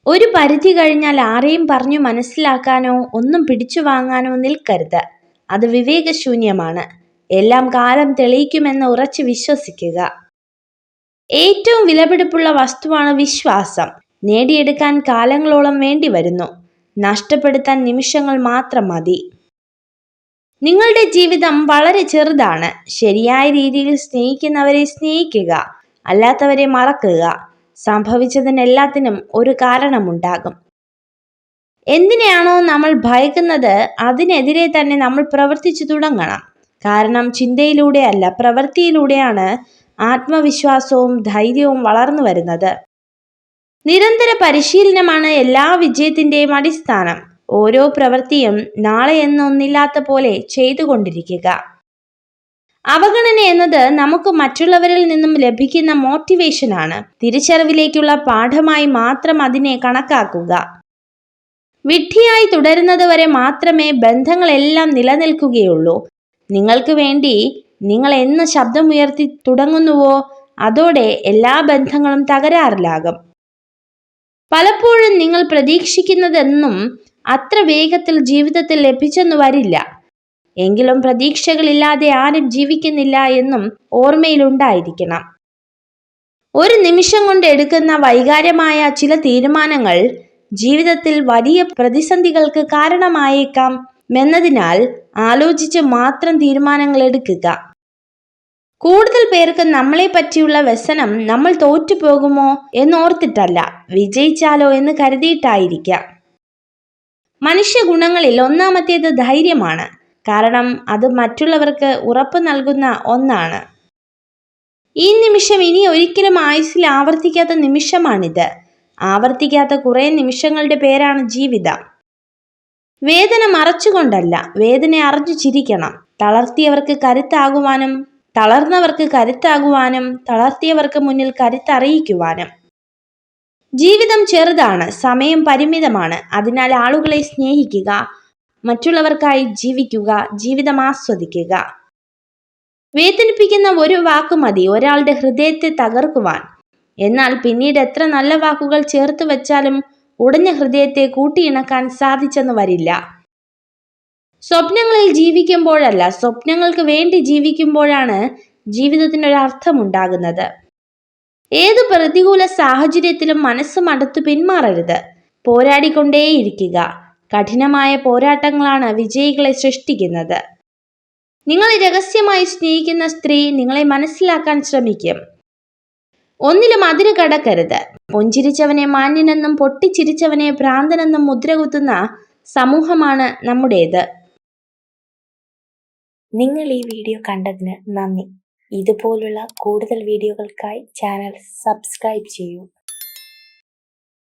ഒരു പരിധി കഴിഞ്ഞാൽ ആരെയും പറഞ്ഞു മനസ്സിലാക്കാനോ ഒന്നും പിടിച്ചു വാങ്ങാനോ നിൽക്കരുത്. അത് വിവേകശൂന്യമാണ്. എല്ലാം കാലം തെളിയിക്കുമെന്ന് ഉറച്ചു വിശ്വസിക്കുക. ഏറ്റവും വിലപിടിപ്പുള്ള വസ്തുവാണ് വിശ്വാസം. നേടിയെടുക്കാൻ കാലങ്ങളോളം വേണ്ടി വരുന്നു, നഷ്ടപ്പെടുത്താൻ നിമിഷങ്ങൾ മാത്രം മതി. നിങ്ങളുടെ ജീവിതം വളരെ ചെറുതാണ്. ശരിയായ രീതിയിൽ സ്നേഹിക്കുന്നവരെ സ്നേഹിക്കുക, അല്ലാത്തവരെ മറക്കുക. സംഭവിച്ചതിനെല്ലാത്തിനും ഒരു കാരണമുണ്ടാകും. എന്തിനെയാണോ നമ്മൾ ഭയക്കുന്നത് അതിനെതിരെ തന്നെ നമ്മൾ പ്രവർത്തിച്ചു തുടങ്ങണം. കാരണം ചിന്തയിലൂടെ അല്ല, പ്രവൃത്തിയിലൂടെയാണ് ആത്മവിശ്വാസവും ധൈര്യവും വളർന്നു വരുന്നത്. നിരന്തര പരിശീലനമാണ് എല്ലാ വിജയത്തിന്റെയും അടിസ്ഥാനം. ഓരോ പ്രവൃത്തിയും നാളെ എന്നൊന്നില്ലാത്ത പോലെ ചെയ്തുകൊണ്ടിരിക്കുക. അവഗണന എന്നത് നമുക്ക് മറ്റുള്ളവരിൽ നിന്നും ലഭിക്കുന്ന മോട്ടിവേഷനാണ്. തിരിച്ചറിവിലേക്കുള്ള പാഠമായി മാത്രം അതിനെ കണക്കാക്കുക. വിഡ്ഢിയായി തുടരുന്നത് വരെ മാത്രമേ ബന്ധങ്ങളെല്ലാം നിലനിൽക്കുകയുള്ളൂ. നിങ്ങൾക്ക് വേണ്ടി നിങ്ങൾ എന്ന് ശബ്ദമുയർത്തി തുടങ്ങുന്നുവോ അതോടെ എല്ലാ ബന്ധങ്ങളും തകരാറിലാകും. പലപ്പോഴും നിങ്ങൾ പ്രതീക്ഷിക്കുന്നതെന്നും അത്ര വേഗത്തിൽ ജീവിതത്തിൽ ലഭിച്ചെന്നു വരില്ല. എങ്കിലും പ്രതീക്ഷകളില്ലാതെ ആരും ജീവിക്കുന്നില്ല എന്നും ഓർമ്മയിലുണ്ടായിരിക്കണം. ഒരു നിമിഷം കൊണ്ട് എടുക്കുന്ന വൈകാര്യമായ ചില തീരുമാനങ്ങൾ ജീവിതത്തിൽ വലിയ പ്രതിസന്ധികൾക്ക് കാരണമായേക്കാം എന്നതിനാൽ ആലോചിച്ച് മാത്രം തീരുമാനങ്ങൾ എടുക്കുക. കൂടുതൽ പേർക്ക് നമ്മളെ പറ്റിയുള്ള വ്യസനം നമ്മൾ തോറ്റുപോകുമോ എന്നോർത്തിട്ടല്ല, വിജയിച്ചാലോ എന്ന് കരുതിയിട്ടായിരിക്കാം. മനുഷ്യ ഗുണങ്ങളിൽ ഒന്നാമത്തേത് ധൈര്യമാണ്. കാരണം അത് മറ്റുള്ളവർക്ക് ഉറപ്പ് നൽകുന്ന ഒന്നാണ്. ഈ നിമിഷം ഇനി ഒരിക്കലും ആയുസ്സിൽ ആവർത്തിക്കാത്ത നിമിഷമാണിത്. ആവർത്തിക്കാത്ത കുറെ നിമിഷങ്ങളുടെ പേരാണ് ജീവിതം. വേദന മറച്ചുകൊണ്ടല്ല, വേദന അറിഞ്ഞു ചിരിക്കണം. തളർന്നവർക്ക് കരുത്താകുവാനും തളർത്തിയവർക്ക് മുന്നിൽ കരുത്തറിയിക്കുവാനും. ജീവിതം ചെറുതാണ്, സമയം പരിമിതമാണ്. അതിനാൽ ആളുകളെ സ്നേഹിക്കുക, മറ്റുള്ളവർക്കായി ജീവിക്കുക, ജീവിതം ആസ്വദിക്കുക. വേദനിപ്പിക്കുന്ന ഒരു വാക്ക് മതി ഒരാളുടെ ഹൃദയത്തെ തകർക്കുവാൻ. എന്നാൽ പിന്നീട് എത്ര നല്ല വാക്കുകൾ ചേർത്ത് വെച്ചാലും ഉടഞ്ഞ ഹൃദയത്തെ കൂട്ടിയിണക്കാൻ സാധിച്ചെന്ന് വരില്ല. സ്വപ്നങ്ങളിൽ ജീവിക്കുമ്പോഴല്ല, സ്വപ്നങ്ങൾക്ക് വേണ്ടി ജീവിക്കുമ്പോഴാണ് ജീവിതത്തിനൊരർത്ഥമുണ്ടാകുന്നത്. ഏതു പ്രതികൂല സാഹചര്യത്തിലും മനസ്സ് മടുത്തു പിന്മാറരുത്. പോരാടിക്കൊണ്ടേയിരിക്കുക. കഠിനമായ പോരാട്ടങ്ങളാണ് വിജയികളെ സൃഷ്ടിക്കുന്നത്. നിങ്ങളെ രഹസ്യമായി സ്നേഹിക്കുന്ന സ്ത്രീ നിങ്ങളെ മനസ്സിലാക്കാൻ ശ്രമിക്കും. ഒന്നിലും അതിര് കടക്കരുത്. പുഞ്ചിരിച്ചവനെ മാന്യനെന്നും പൊട്ടിച്ചിരിച്ചവനെ ഭ്രാന്തനെന്നും മുദ്രകുത്തുന്ന സമൂഹമാണ് നമ്മുടേത്. നിങ്ങൾ ഈ വീഡിയോ കണ്ടതിന് നന്ദി. ഇതുപോലുള്ള കൂടുതൽ വീഡിയോകൾക്കായി ചാനൽ സബ്സ്ക്രൈബ് ചെയ്യൂ.